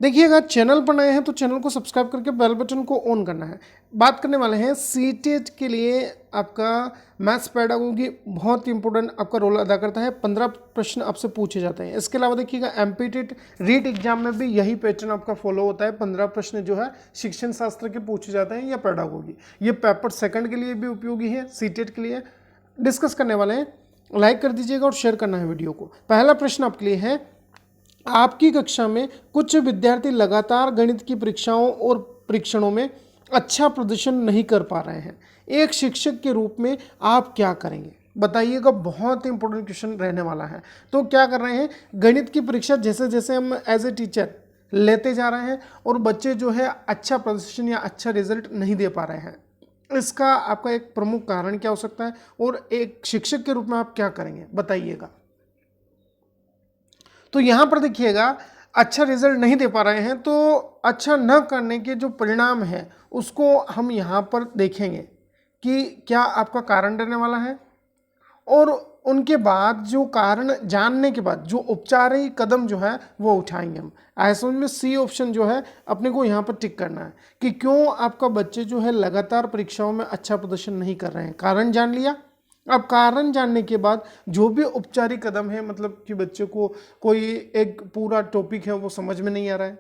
देखिएगा, चैनल पर नए हैं तो चैनल को सब्सक्राइब करके बेल बटन को ऑन करना है। बात करने वाले हैं सीटेट के लिए। आपका मैथ्स पेडागोगी बहुत ही इंपॉर्टेंट आपका रोल अदा करता है। 15 प्रश्न आपसे पूछे जाते हैं। इसके अलावा देखिएगा, एमपीटेट रीट एग्जाम में भी यही पैटर्न आपका फॉलो होता है। 15 प्रश्न जो है शिक्षण शास्त्र के पूछे जाते हैं या पेडागोगी। ये पेपर सेकंड के लिए भी उपयोगी है, सीटेट के लिए डिस्कस करने वाले हैं। लाइक कर दीजिएगा और शेयर करना है वीडियो को। पहला प्रश्न आपके लिए है, आपकी कक्षा में कुछ विद्यार्थी लगातार गणित की परीक्षाओं और परीक्षणों में अच्छा प्रदर्शन नहीं कर पा रहे हैं। एक शिक्षक के रूप में आप क्या करेंगे? बताइएगा, बहुत इंपॉर्टेंट क्वेश्चन रहने वाला है। तो क्या कर रहे हैं, गणित की परीक्षा जैसे जैसे हम एज ए टीचर लेते जा रहे हैं और बच्चे जो है अच्छा प्रदर्शन या अच्छा रिजल्ट नहीं दे पा रहे हैं, इसका आपका एक प्रमुख कारण क्या हो सकता है और एक शिक्षक के रूप में आप क्या करेंगे? बताइएगा। तो यहां पर देखिएगा, अच्छा रिजल्ट नहीं दे पा रहे हैं तो अच्छा न करने के जो परिणाम है उसको हम यहां पर देखेंगे कि क्या आपका कारण रहने वाला है, और उनके बाद जो कारण जानने के बाद जो उपचारिक कदम जो है वो उठाएंगे हम। ऐसे में सी ऑप्शन जो है अपने को यहाँ पर टिक करना है कि क्यों आपका बच्चे जो है लगातार परीक्षाओं में अच्छा प्रदर्शन नहीं कर रहे हैं। कारण जान लिया। अब कारण जानने के बाद जो भी उपचारिक कदम है, मतलब कि बच्चे को कोई एक पूरा टॉपिक है वो समझ में नहीं आ रहा है,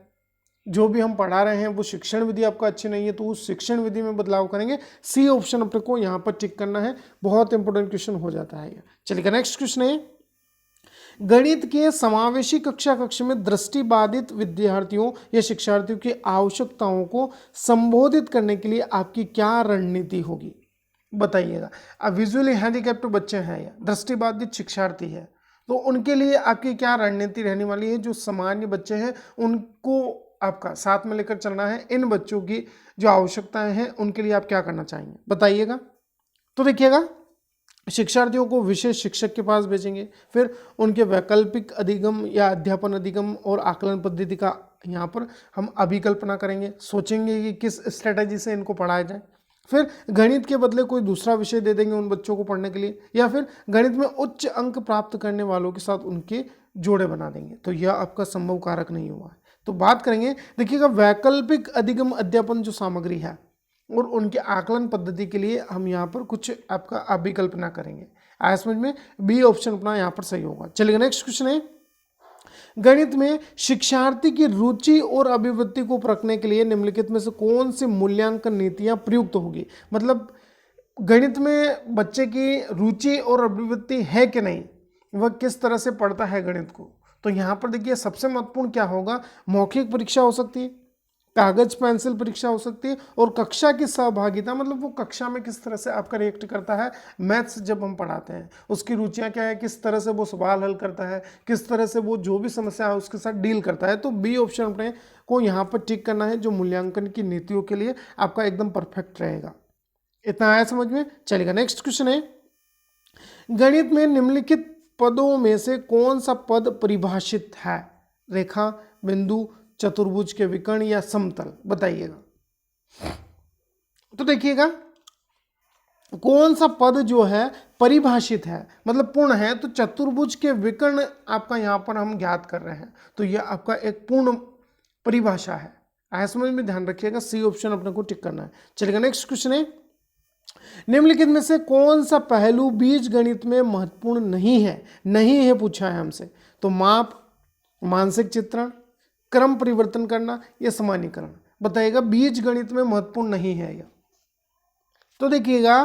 जो भी हम पढ़ा रहे हैं वो शिक्षण विधि आपका अच्छी नहीं है, तो उस शिक्षण विधि में बदलाव करेंगे। सी ऑप्शन अपने को यहाँ पर टिक करना है। बहुत इंपॉर्टेंट क्वेश्चन हो जाता है ये। चलिए नेक्स्ट क्वेश्चन है, गणित के समावेशी कक्ष में दृष्टिबाधित विद्यार्थियों या शिक्षार्थियों की आवश्यकताओं को संबोधित करने के लिए आपकी क्या रणनीति होगी? बताइएगा। अब विजुअली हैंडीकैप्ड बच्चे हैं या दृष्टिबाधित शिक्षार्थी है, तो उनके लिए आपकी क्या रणनीति रहने वाली है? जो सामान्य बच्चे हैं उनको आपका साथ में लेकर चलना है। इन बच्चों की जो आवश्यकताएं हैं उनके लिए आप क्या करना चाहेंगे? बताइएगा। तो देखिएगा, शिक्षार्थियों को विशेष शिक्षक के पास भेजेंगे, फिर उनके वैकल्पिक अधिगम या अध्यापन अधिगम और आकलन पद्धति का यहाँ पर हम अभिकल्पना करेंगे, सोचेंगे कि किस स्ट्रेटजी से इनको पढ़ाया जाए। फिर गणित के बदले कोई दूसरा विषय दे देंगे उन बच्चों को पढ़ने के लिए, या फिर गणित में उच्च अंक प्राप्त करने वालों के साथ उनके जोड़े बना देंगे। तो यह आपका संभव कारक नहीं हुआ है। तो बात करेंगे, देखिएगा, वैकल्पिक अधिगम अध्यापन जो सामग्री है और उनके आकलन पद्धति के लिए हम यहाँ पर कुछ आपका अभिकल्पना करेंगे। आया समझ में? बी ऑप्शन अपना यहाँ पर सही होगा। चलिए नेक्स्ट क्वेश्चन है, गणित में शिक्षार्थी की रुचि और अभिवृत्ति को परखने के लिए निम्नलिखित में से कौन सी मूल्यांकन नीतियां प्रयुक्त होगी? मतलब गणित में बच्चे की रुचि और अभिवृत्ति है कि नहीं, वह किस तरह से पढ़ता है गणित को। तो यहाँ पर देखिए, सबसे महत्वपूर्ण क्या होगा, मौखिक परीक्षा हो सकती है, कागज पेंसिल परीक्षा हो सकती है, और कक्षा की सहभागिता, मतलब वो कक्षा में किस तरह से आपका रिएक्ट करता है मैथ्स जब हम पढ़ाते हैं, उसकी रुचियां क्या है, किस तरह से वो सवाल हल करता है, किस तरह से वो जो भी समस्या है उसके साथ डील करता है। तो बी ऑप्शन अपने को यहाँ पर टिक करना है, जो मूल्यांकन की नीतियों के लिए आपका एकदम परफेक्ट रहेगा। इतना आया समझ में? चलेगा। नेक्स्ट क्वेश्चन है, गणित में निम्नलिखित पदों में से कौन सा पद परिभाषित है? रेखा, बिंदु, चतुर्भुज के विकर्ण या समतल? बताइएगा। तो देखिएगा, कौन सा पद जो है परिभाषित है, मतलब पूर्ण है, तो चतुर्भुज के विकर्ण आपका यहां पर हम ज्ञात कर रहे हैं, तो यह आपका एक पूर्ण परिभाषा है। आया समझ में? ध्यान रखिएगा, सी ऑप्शन अपने को टिक करना है। चलिएगा नेक्स्ट क्वेश्चन है, निम्नलिखित में से कौन सा पहलू बीज गणित में महत्वपूर्ण नहीं है? नहीं है पूछा है हमसे। तो माप, मानसिक चित्रण, क्रम परिवर्तन करना या सामान्यीकरण? बताइएगा, बीज गणित में महत्वपूर्ण नहीं है यह। तो देखिएगा,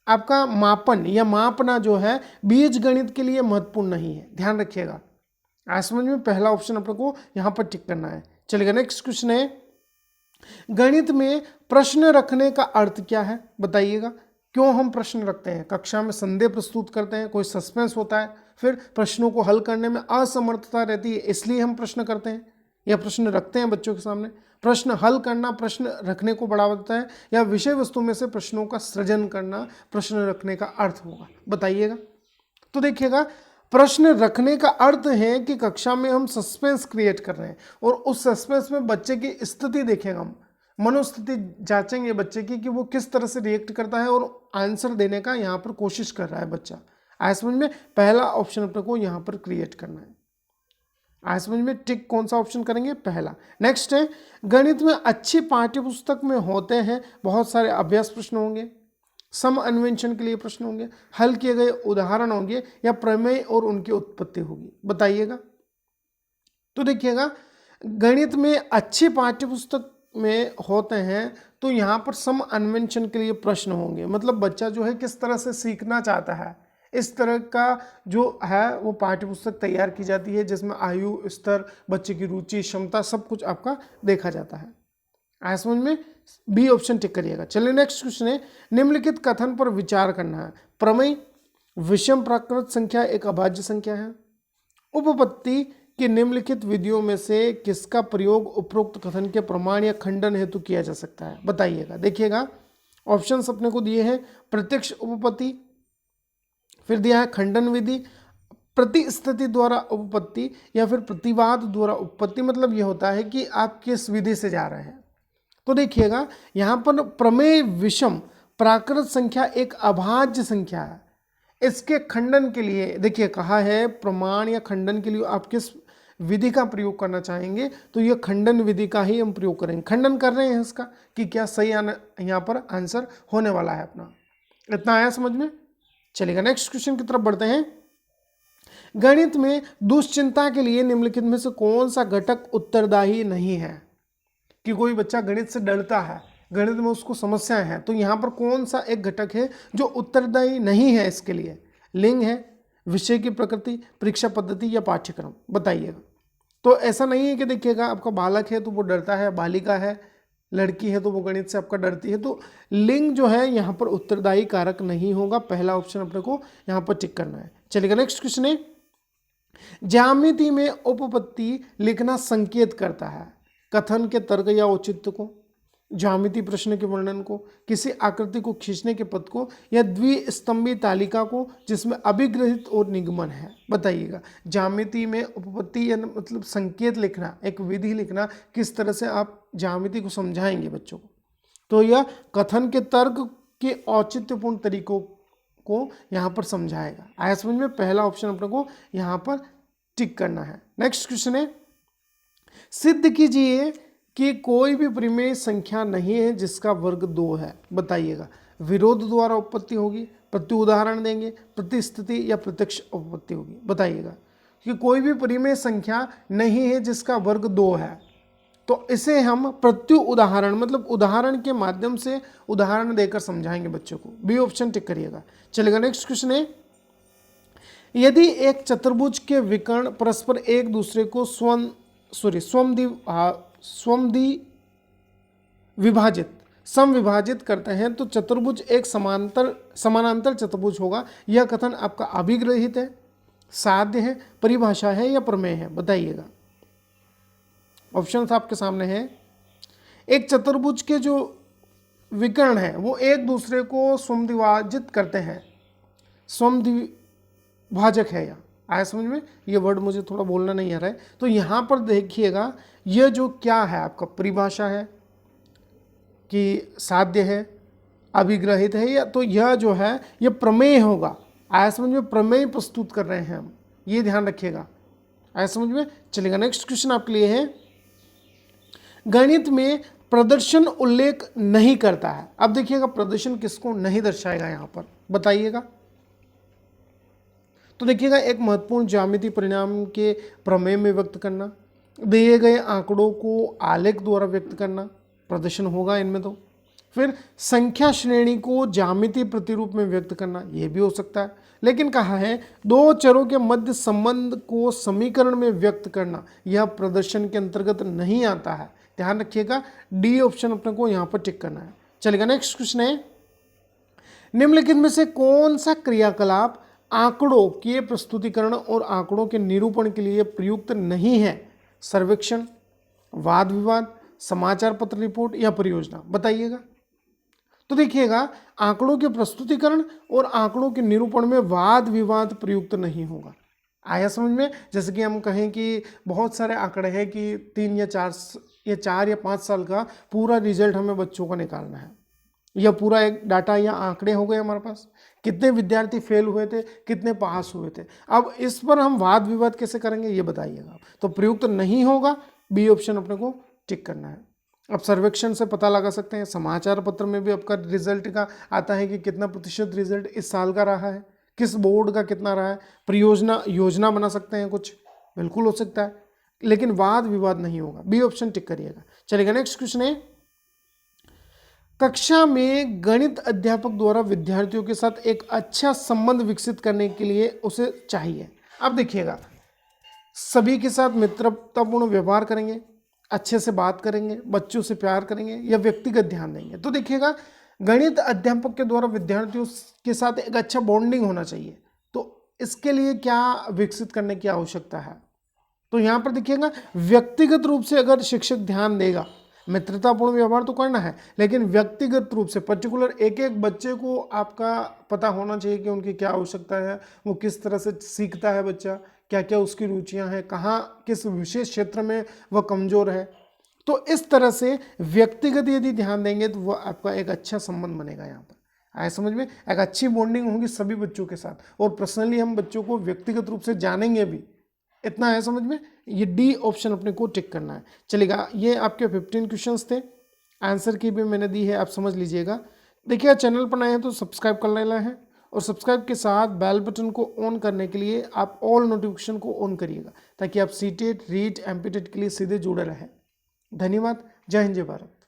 आपका मापन या मापना जो है बीज गणित के लिए महत्वपूर्ण नहीं है। ध्यान रखिएगा। आज समझ में? पहला ऑप्शन अपने को यहां पर टिक करना है। चलिएगा नेक्स्ट क्वेश्चन है, गणित में प्रश्न रखने का अर्थ क्या है? बताइएगा। क्यों हम प्रश्न रखते हैं? कक्षा में संदेह प्रस्तुत करते हैं, कोई सस्पेंस होता है, फिर प्रश्नों को हल करने में असमर्थता रहती है, इसलिए हम प्रश्न करते हैं या प्रश्न रखते हैं बच्चों के सामने। प्रश्न हल करना प्रश्न रखने को बढ़ावा देता है, या विषय वस्तु में से प्रश्नों का सृजन करना प्रश्न रखने का अर्थ होगा? बताइएगा। तो देखिएगा, प्रश्न रखने का अर्थ है कि कक्षा में हम सस्पेंस क्रिएट कर रहे हैं और उस सस्पेंस में बच्चे की स्थिति देखेंगे, हम मनोस्थिति जांचेंगे बच्चे की कि वो किस तरह से रिएक्ट करता है और आंसर देने का यहाँ पर कोशिश कर रहा है बच्चा। आया समझ में? पहला ऑप्शन अपने को यहाँ पर क्रिएट करना है। आया समझ में? टिक कौन सा ऑप्शन करेंगे? पहला। नेक्स्ट है, गणित में अच्छी पाठ्यपुस्तक में होते हैं बहुत सारे अभ्यास प्रश्न होंगे, सम अन्वेषण के लिए प्रश्न होंगे, हल किए गए उदाहरण होंगे, या प्रमेय और उनकी उत्पत्ति होगी, बताइएगा। तो देखिएगा, गणित में अच्छी पाठ्यपुस्तक में होते हैं तो यहाँ पर सम अन्वेषण के लिए प्रश्न होंगे, मतलब बच्चा जो है किस तरह से सीखना चाहता है, इस तरह का जो है वो पाठ्यपुस्तक तैयार की जाती है, जिसमें आयु स्तर, बच्चे की रुचि, क्षमता, सब कुछ आपका देखा जाता है। आया समझ में? बी ऑप्शन टिक करिएगा। चलिए नेक्स्ट क्वेश्चन है, निम्नलिखित कथन पर विचार करना है। प्रमेय, विषम प्राकृत संख्या एक अभाज्य संख्या है। उपपत्ति कि निम्नलिखित विधियों में से किसका प्रयोग उपरोक्त कथन के प्रमाण या खंडन हेतु किया जा सकता है, बताइएगा। देखिएगा, ऑप्शंस अपने को दिए हैं, प्रत्यक्ष उपपत्ति, फिर दिया है खंडन विधि, प्रतिस्थिति द्वारा उपपत्ति, या फिर प्रतिवाद द्वारा उपपत्ति। मतलब ये होता है कि आप किस विधि से जा रहे हैं। तो देखिएगा, यहाँ पर प्रमेय विषम प्राकृत संख्या एक अभाज्य संख्या है, इसके खंडन के लिए देखिए कहा है प्रमाण या खंडन के लिए आप किस विधि का प्रयोग करना चाहेंगे, तो ये खंडन विधि का ही हम प्रयोग करेंगे। खंडन कर रहे हैं इसका कि क्या सही यहाँ पर आंसर होने वाला है अपना। इतना आया समझ में? चलिएगा नेक्स्ट क्वेश्चन की तरफ बढ़ते हैं। गणित में दुश्चिंता के लिए निम्नलिखित में से कौन सा घटक उत्तरदायी नहीं है? कि कोई बच्चा गणित से डरता है, गणित में उसको समस्याएं हैं, तो यहाँ पर कौन सा एक घटक है जो उत्तरदायी नहीं है इसके लिए? लिंग है, विषय की प्रकृति, परीक्षा पद्धति, या पाठ्यक्रम, बताइएगा। तो ऐसा नहीं है कि देखिएगा आपका बालक है तो वो डरता है, बालिका है, लड़की है तो वो गणित से आपका डरती है, तो लिंग जो है यहाँ पर उत्तरदायी कारक नहीं होगा। पहला ऑप्शन अपने को यहाँ पर टिक करना है। चलिएगा नेक्स्ट क्वेश्चन है, ज्यामिति में उपपत्ति लिखना संकेत करता है कथन के तर्क या औचित्य को, ज्यामिति प्रश्न के वर्णन को, किसी आकृति को खींचने के पद को, या द्विस्तंभी तालिका को जिसमें अभिग्रहित और निगमन है, बताइएगा। ज्यामिति में उपपत्ति या मतलब संकेत लिखना, एक विधि लिखना, किस तरह से आप ज्यामिति को समझाएंगे बच्चों को, तो यह कथन के तर्क के औचित्यपूर्ण तरीकों को यहाँ पर समझाएगा। आया समझ में? पहला ऑप्शन अपने को यहाँ पर टिक करना है। नेक्स्ट क्वेश्चन है, सिद्ध कीजिए कि कोई भी परिमेय संख्या नहीं है जिसका वर्ग 2 है, बताइएगा। विरोध द्वारा उपपत्ति होगी, प्रति उदाहरण देंगे, प्रतिस्थिति, या प्रत्यक्ष उपपत्ति होगी, बताइएगा। कि कोई भी परिमेय संख्या नहीं है जिसका वर्ग 2 है, तो इसे हम प्रत्यु उदाहरण मतलब उदाहरण के माध्यम से उदाहरण देकर समझाएंगे बच्चों को। बी ऑप्शन टिक करिएगा। चलेगा नेक्स्ट क्वेश्चन है, यदि एक चतुर्भुज के विकर्ण परस्पर एक दूसरे को समविभाजित करते हैं तो चतुर्भुज एक समानांतर चतुर्भुज होगा। यह कथन आपका अभिग्रहित है, साध्य है, परिभाषा है, या प्रमेय है, बताइएगा। ऑप्शंस आपके सामने हैं। एक चतुर्भुज के जो विकर्ण है वो एक दूसरे को समद्विभाजित करते हैं, समद्विभाजक है। या आया समझ में? ये वर्ड मुझे थोड़ा बोलना नहीं आ रहा है। तो यहाँ पर देखिएगा, यह जो क्या है आपका परिभाषा है कि साध्य है, अभिग्रहित है, या तो यह जो है ये प्रमेय होगा। आया समझ में? प्रमेय प्रस्तुत कर रहे हैं हम, ये ध्यान रखिएगा। आया समझ में? चलेगा नेक्स्ट क्वेश्चन आपके लिए है, गणित में प्रदर्शन उल्लेख नहीं करता है। अब देखिएगा प्रदर्शन किसको नहीं दर्शाएगा यहाँ पर, बताइएगा। तो देखिएगा, एक महत्वपूर्ण ज्यामिति परिणाम के प्रमेय में व्यक्त करना, दिए गए आंकड़ों को आलेख द्वारा व्यक्त करना, प्रदर्शन होगा इनमें। तो फिर संख्या श्रेणी को ज्यामिति प्रतिरूप में व्यक्त करना, यह भी हो सकता है। लेकिन कहा है दो चरों के मध्य संबंध को समीकरण में व्यक्त करना, यह प्रदर्शन के अंतर्गत नहीं आता है। ध्यान रखिएगा, डी ऑप्शन अपने को यहाँ पर टिक करना है। चलेगा नेक्स्ट क्वेश्चन है, निम्नलिखित में से कौन सा क्रियाकलाप आंकड़ों के प्रस्तुतिकरण और आंकड़ों के निरूपण के लिए प्रयुक्त नहीं है? सर्वेक्षण, वाद विवाद, समाचार पत्र रिपोर्ट, या परियोजना, बताइएगा। तो देखिएगा, आंकड़ों के प्रस्तुतिकरण और आंकड़ों के निरूपण में वाद विवाद प्रयुक्त नहीं होगा। आया समझ में? जैसे कि हम कहें कि बहुत सारे आंकड़े हैं कि 3 या 4 या 5 साल का पूरा रिजल्ट हमें बच्चों का निकालना है, या पूरा एक डाटा या आंकड़े हो गए हमारे पास, कितने विद्यार्थी फेल हुए थे, कितने पास हुए थे। अब इस पर हम वाद विवाद कैसे करेंगे ये बताइएगा। तो प्रयुक्त नहीं होगा, बी ऑप्शन अपने को टिक करना है। अब सर्वेक्षण से पता लगा सकते हैं, समाचार पत्र में भी आपका रिजल्ट का आता है कि कितना प्रतिशत रिजल्ट इस साल का रहा है, किस बोर्ड का कितना रहा है। परियोजना योजना बना सकते हैं कुछ, बिल्कुल हो सकता है, लेकिन वाद विवाद नहीं होगा। बी ऑप्शन टिक करिएगा। चलिएगा नेक्स्ट क्वेश्चन है, कक्षा में गणित अध्यापक द्वारा विद्यार्थियों के साथ एक अच्छा संबंध विकसित करने के लिए उसे चाहिए। अब देखिएगा, सभी के साथ मित्रतापूर्ण व्यवहार करेंगे, अच्छे से बात करेंगे, बच्चों से प्यार करेंगे या व्यक्तिगत ध्यान देंगे। तो देखिएगा, गणित अध्यापक के द्वारा विद्यार्थियों के साथ एक अच्छा बॉन्डिंग होना चाहिए। तो इसके लिए क्या विकसित करने की आवश्यकता है? तो यहाँ पर देखिएगा, व्यक्तिगत रूप से अगर शिक्षक ध्यान देगा, मित्रतापूर्ण व्यवहार तो करना है, लेकिन व्यक्तिगत रूप से पर्टिकुलर एक एक बच्चे को आपका पता होना चाहिए कि उनकी क्या आवश्यकता है, वो किस तरह से सीखता है बच्चा, क्या क्या उसकी रुचियां हैं, कहाँ किस विशेष क्षेत्र में वह कमजोर है। तो इस तरह से व्यक्तिगत यदि ध्यान देंगे तो वह आपका एक अच्छा संबंध बनेगा। यहाँ पर आए समझ में, एक अच्छी बॉन्डिंग होगी सभी बच्चों के साथ, और पर्सनली हम बच्चों को व्यक्तिगत रूप से जानेंगे भी। इतना है समझ में, ये डी ऑप्शन अपने को टिक करना है। चलेगा, ये आपके 15 क्वेश्चंस थे, आंसर की भी मैंने दी है, आप समझ लीजिएगा। देखिए, चैनल पर नए हैं तो सब्सक्राइब कर लेना है, और सब्सक्राइब के साथ बेल बटन को ऑन करने के लिए आप ऑल नोटिफिकेशन को ऑन करिएगा, ताकि आप सीटेट रीट एमपीटेट के लिए सीधे जुड़े रहें। धन्यवाद। जय हिंद, जय भारत।